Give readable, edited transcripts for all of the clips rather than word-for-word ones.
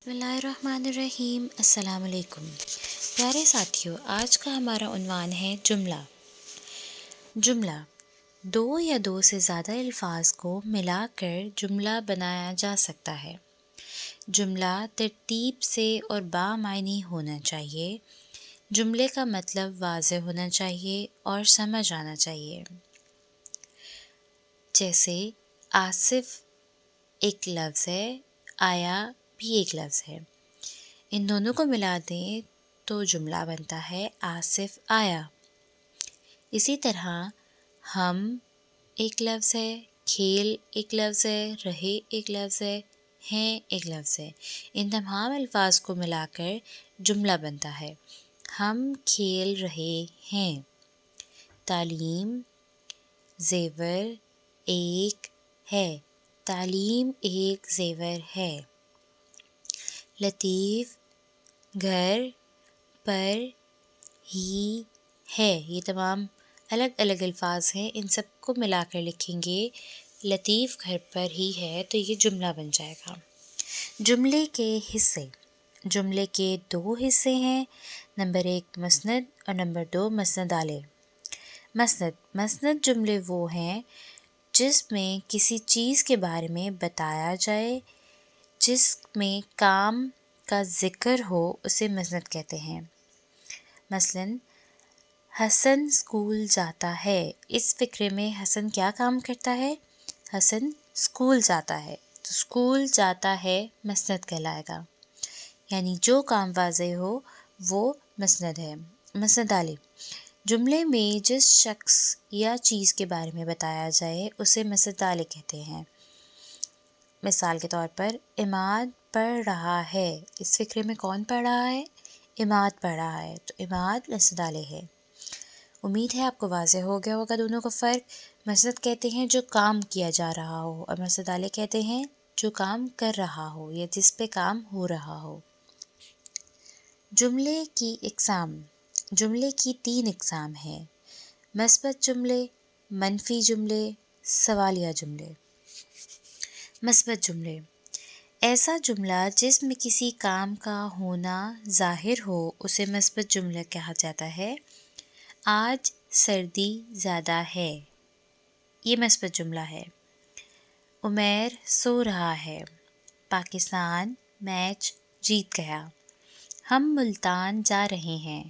بسم اللہ الرحمن الرحیم۔ السلام علیکم پیارے ساتھیوں، آج کا ہمارا عنوان ہے جملہ۔ جملہ دو یا دو سے زیادہ الفاظ کو ملا کر جملہ بنایا جا سکتا ہے۔ جملہ ترتیب سے اور بامعنی ہونا چاہیے۔ جملے کا مطلب واضح ہونا چاہیے اور سمجھ آنا چاہیے۔ جیسے آصف ایک لفظ ہے، آیا بھی ایک لفظ ہے۔ ان دونوں کو ملا دیں تو جملہ بنتا ہے آصف آیا۔ اسی طرح ہم ایک لفظ ہے، کھیل ایک لفظ ہے، رہے ایک لفظ ہے، ہیں ایک لفظ ہے۔ ان تمام الفاظ کو ملا کر جملہ بنتا ہے۔ ہم کھیل رہے ہیں۔ تعلیم زیور ایک ہے۔ تعلیم ایک زیور ہے۔ لطیف گھر پر ہی ہے۔ یہ تمام الگ الگ الفاظ ہیں، ان سب کو ملا کر لکھیں گے لطیف گھر پر ہی ہے تو یہ جملہ بن جائے گا۔ جملے کے حصے۔ جملے کے دو حصے ہیں، نمبر 1 مسند اور نمبر 2 مسند آلے۔ مسند جملے وہ ہیں جس میں کسی چیز کے بارے میں بتایا جائے، جس میں کام کا ذکر ہو، اسے مسند کہتے ہیں۔ مثلاً حسن اسکول جاتا ہے۔ اس فقرے میں حسن کیا کام کرتا ہے؟ حسن اسکول جاتا ہے، تو اسکول جاتا ہے مسند کہلائے گا، یعنی جو کام واضح ہو وہ مسند ہے۔ مسند آلے جملے میں جس شخص یا چیز کے بارے میں بتایا جائے اسے مسند آلے کہتے ہیں۔ مثال کے طور پر عماد پڑھ رہا ہے۔ اس فقرے میں کون پڑھ رہا ہے؟ عماد پڑھ رہا ہے، تو عماد مسند آلے ہے۔ امید ہے آپ کو واضح ہو گیا ہوگا دونوں کا فرق۔ مسند کہتے ہیں جو کام کیا جا رہا ہو اور مسند آلے کہتے ہیں جو کام کر رہا ہو یا جس پہ کام ہو رہا ہو۔ جملے کی اقسام۔ جملے کی 3 اقسام ہیں، مثبت جملے، منفی جملے، سوالیہ جملے۔ مثبت جملے ایسا جملہ جس میں کسی کام کا ہونا ظاہر ہو اسے مثبت جملہ کہا جاتا ہے۔ آج سردی زیادہ ہے، یہ مثبت جملہ ہے۔ عمیر سو رہا ہے۔ پاکستان میچ جیت گیا۔ ہم ملتان جا رہے ہیں۔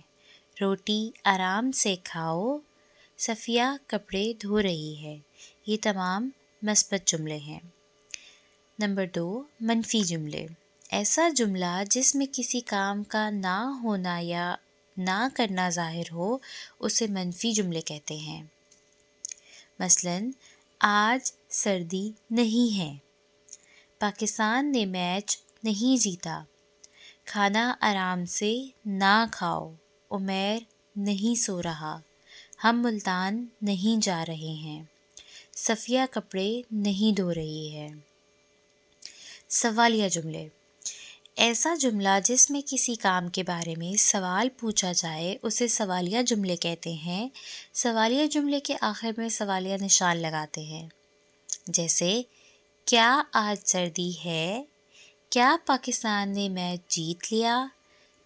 روٹی آرام سے کھاؤ۔ صفیہ کپڑے دھو رہی ہے۔ یہ تمام مثبت جملے ہیں۔ نمبر 2 منفی جملے ایسا جملہ جس میں کسی کام کا نہ ہونا یا نہ کرنا ظاہر ہو اسے منفی جملے کہتے ہیں۔ مثلاً آج سردی نہیں ہے۔ پاکستان نے میچ نہیں جیتا۔ کھانا آرام سے نہ کھاؤ۔ عمیر نہیں سو رہا۔ ہم ملتان نہیں جا رہے ہیں۔ صفیہ کپڑے نہیں دھو رہی ہے۔ سوالیہ جملے ایسا جملہ جس میں کسی کام کے بارے میں سوال پوچھا جائے اسے سوالیہ جملے کہتے ہیں۔ سوالیہ جملے کے آخر میں سوالیہ نشان لگاتے ہیں، جیسے کیا آج سردی ہے؟ کیا پاکستان نے میچ جیت لیا؟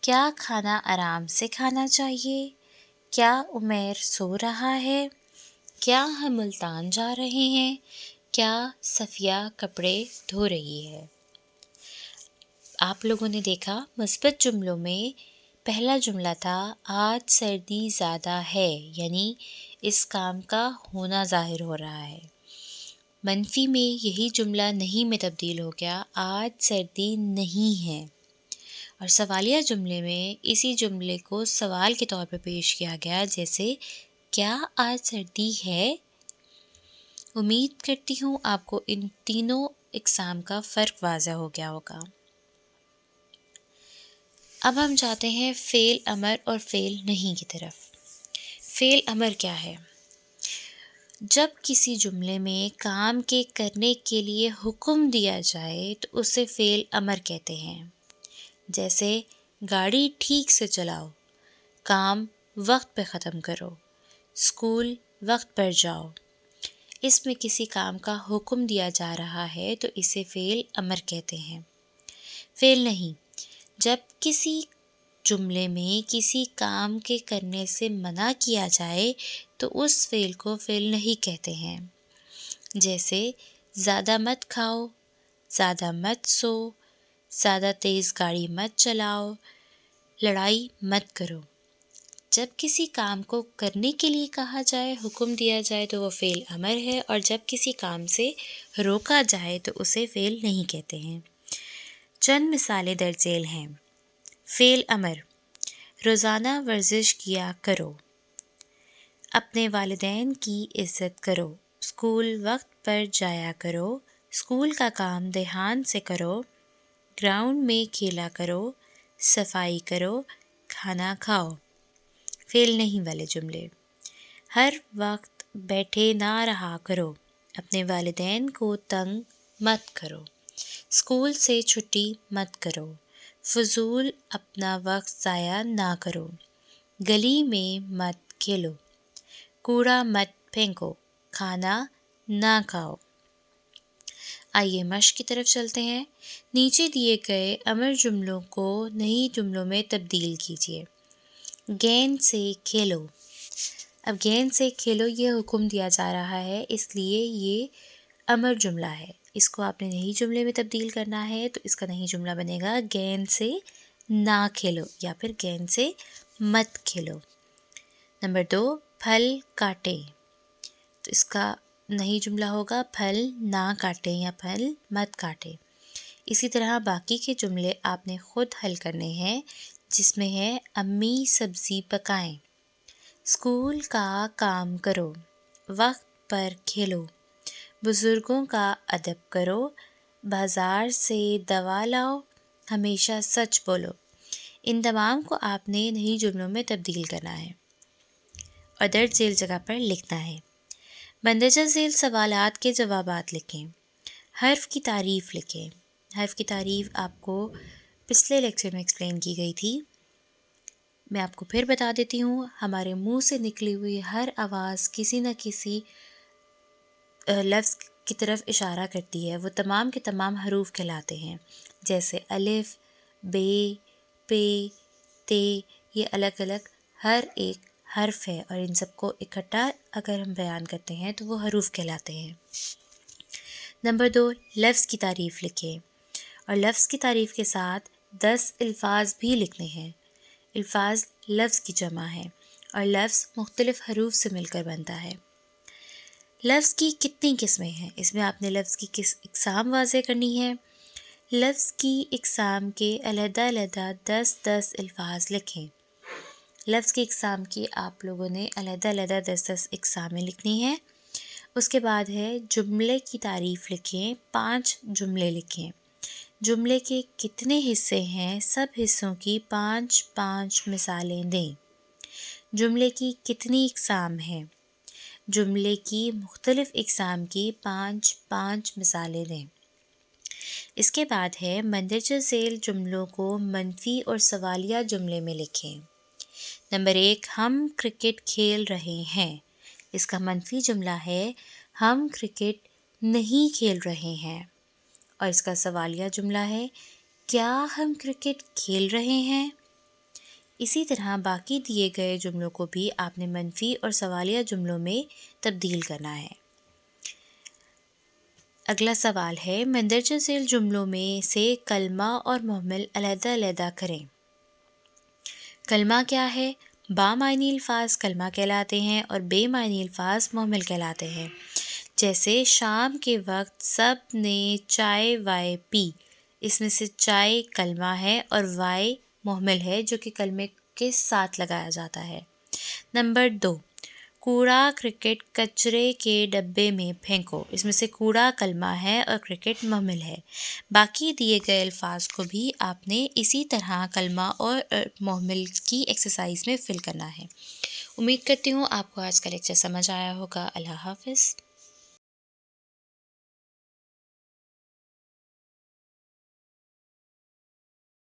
کیا کھانا آرام سے کھانا چاہیے؟ کیا عمیر سو رہا ہے؟ کیا ہم ملتان جا رہے ہیں؟ کیا صفیہ کپڑے دھو رہی ہے؟ آپ لوگوں نے دیکھا مثبت جملوں میں پہلا جملہ تھا آج سردی زیادہ ہے، یعنی اس کام کا ہونا ظاہر ہو رہا ہے۔ منفی میں یہی جملہ نہیں میں تبدیل ہو گیا، آج سردی نہیں ہے۔ اور سوالیہ جملے میں اسی جملے کو سوال کے طور پر پیش کیا گیا، جیسے کیا آج سردی ہے؟ امید کرتی ہوں آپ کو ان تینوں اقسام کا فرق واضح ہو گیا ہوگا۔ اب ہم جاتے ہیں فعل امر اور فعل نہیں کی طرف۔ فعل امر کیا ہے؟ جب کسی جملے میں کام کے کرنے کے لیے حکم دیا جائے تو اسے فعل امر کہتے ہیں۔ جیسے گاڑی ٹھیک سے چلاؤ، کام وقت پہ ختم کرو، اسکول وقت پر جاؤ۔ اس میں کسی کام کا حکم دیا جا رہا ہے تو اسے فعل امر کہتے ہیں۔ فعل نہیں، جب کسی جملے میں کسی کام کے کرنے سے منع کیا جائے تو اس فعل کو فعل نہیں کہتے ہیں، جیسے زیادہ مت کھاؤ، زیادہ مت سو، زیادہ تیز گاڑی مت چلاؤ، لڑائی مت کرو۔ جب کسی کام کو کرنے کے لیے کہا جائے، حکم دیا جائے تو وہ فعل امر ہے، اور جب کسی کام سے روکا جائے تو اسے فعل نہیں کہتے ہیں۔ چند مثالیں درج ذیل ہیں۔ فعل امر: روزانہ ورزش کیا کرو، اپنے والدین کی عزت کرو، اسکول وقت پر جایا کرو، اسکول کا کام دھیان سے کرو، گراؤنڈ میں کھیلا کرو، صفائی کرو، کھانا کھاؤ۔ فعل نہیں والے جملے: ہر وقت بیٹھے نہ رہا کرو، اپنے والدین کو تنگ مت کرو، اسکول سے چھٹی مت کرو، فضول اپنا وقت ضائع نہ کرو، گلی میں مت کھیلو، کوڑا مت پھینکو، کھانا نہ کھاؤ۔ آئیے مشق کی طرف چلتے ہیں۔ نیچے دیے گئے امر جملوں کو نئی جملوں میں تبدیل کیجیے۔ گیند سے کھیلو۔ اب گیند سے کھیلو یہ حکم دیا جا رہا ہے، اس لیے یہ امر جملہ ہے۔ اس کو آپ نے نئی جملے میں تبدیل کرنا ہے تو اس کا نئی جملہ بنے گا گیند سے نہ کھیلو یا پھر گیند سے مت کھیلو۔ نمبر 2، پھل کاٹے، تو اس کا نئی جملہ ہوگا پھل نہ کاٹے یا پھل مت کاٹے۔ اسی طرح باقی کے جملے آپ نے خود حل کرنے ہیں، جس میں ہے امی سبزی پکائیں، اسکول کا کام کرو، وقت پر کھیلو، بزرگوں کا ادب کرو، بازار سے دوا لاؤ، ہمیشہ سچ بولو۔ ان تمام کو آپ نے نئی جملوں میں تبدیل کرنا ہے اور درج ذیل جگہ پر لکھنا ہے۔ مندرجہ ذیل سوالات کے جوابات لکھیں۔ حرف کی تعریف لکھیں۔ حرف کی تعریف آپ کو پچھلے لیکچر میں ایکسپلین کی گئی تھی، میں آپ کو پھر بتا دیتی ہوں۔ ہمارے منہ سے نکلی ہوئی ہر آواز کسی نہ کسی لفظ کی طرف اشارہ کرتی ہے، وہ تمام کے تمام حروف کہلاتے ہیں، جیسے الف، بے، پے، تے، یہ الگ الگ ہر ایک حرف ہے، اور ان سب کو اکٹھا اگر ہم بیان کرتے ہیں تو وہ حروف کہلاتے ہیں۔ نمبر 2، لفظ کی تعریف لکھیں، اور لفظ کی تعریف کے ساتھ 10 الفاظ بھی لکھنے ہیں۔ الفاظ لفظ کی جمع ہے اور لفظ مختلف حروف سے مل کر بنتا ہے۔ لفظ کی کتنی قسمیں ہیں، اس میں آپ نے لفظ کی اقسام واضح کرنی ہے۔ لفظ کی اقسام کے علیحدہ علیحدہ 10 الفاظ لکھیں۔ لفظ کی اقسام کی آپ لوگوں نے علیحدہ علیحدہ 10 اقسامیں لکھنی ہیں۔ اس کے بعد ہے جملے کی تعریف لکھیں، 5 جملے لکھیں۔ جملے کے کتنے حصے ہیں، سب حصوں کی 5 مثالیں دیں۔ جملے کی کتنی اقسام ہیں، جملے کی مختلف اقسام کی 5 مثالیں دیں۔ اس کے بعد ہے مندرجہ ذیل جملوں کو منفی اور سوالیہ جملے میں لکھیں۔ نمبر 1، ہم کرکٹ کھیل رہے ہیں۔ اس کا منفی جملہ ہے ہم کرکٹ نہیں کھیل رہے ہیں، اور اس کا سوالیہ جملہ ہے کیا ہم کرکٹ کھیل رہے ہیں۔ اسی طرح باقی دیے گئے جملوں کو بھی آپ نے منفی اور سوالیہ جملوں میں تبدیل کرنا ہے۔ اگلا سوال ہے مندرجہ ذیل جملوں میں سے کلمہ اور مہمل علیحدہ علیحدہ کریں۔ کلمہ کیا ہے؟ بامعنی الفاظ کلمہ کہلاتے ہیں اور بے معنی الفاظ مہمل کہلاتے ہیں، جیسے شام کے وقت سب نے چائے وائے پی۔ اس میں سے چائے کلمہ ہے اور وائے مہمل ہے جو کہ کلمے کے ساتھ لگایا جاتا ہے۔ نمبر 2، کوڑا کرکٹ کچرے کے ڈبے میں پھینکو۔ اس میں سے کوڑا کلمہ ہے اور کرکٹ مہمل ہے۔ باقی دیے گئے الفاظ کو بھی آپ نے اسی طرح کلمہ اور مہمل کی ایکسرسائز میں فل کرنا ہے۔ امید کرتی ہوں آپ کو آج کا لیکچر سمجھ آیا ہوگا۔ اللہ حافظ۔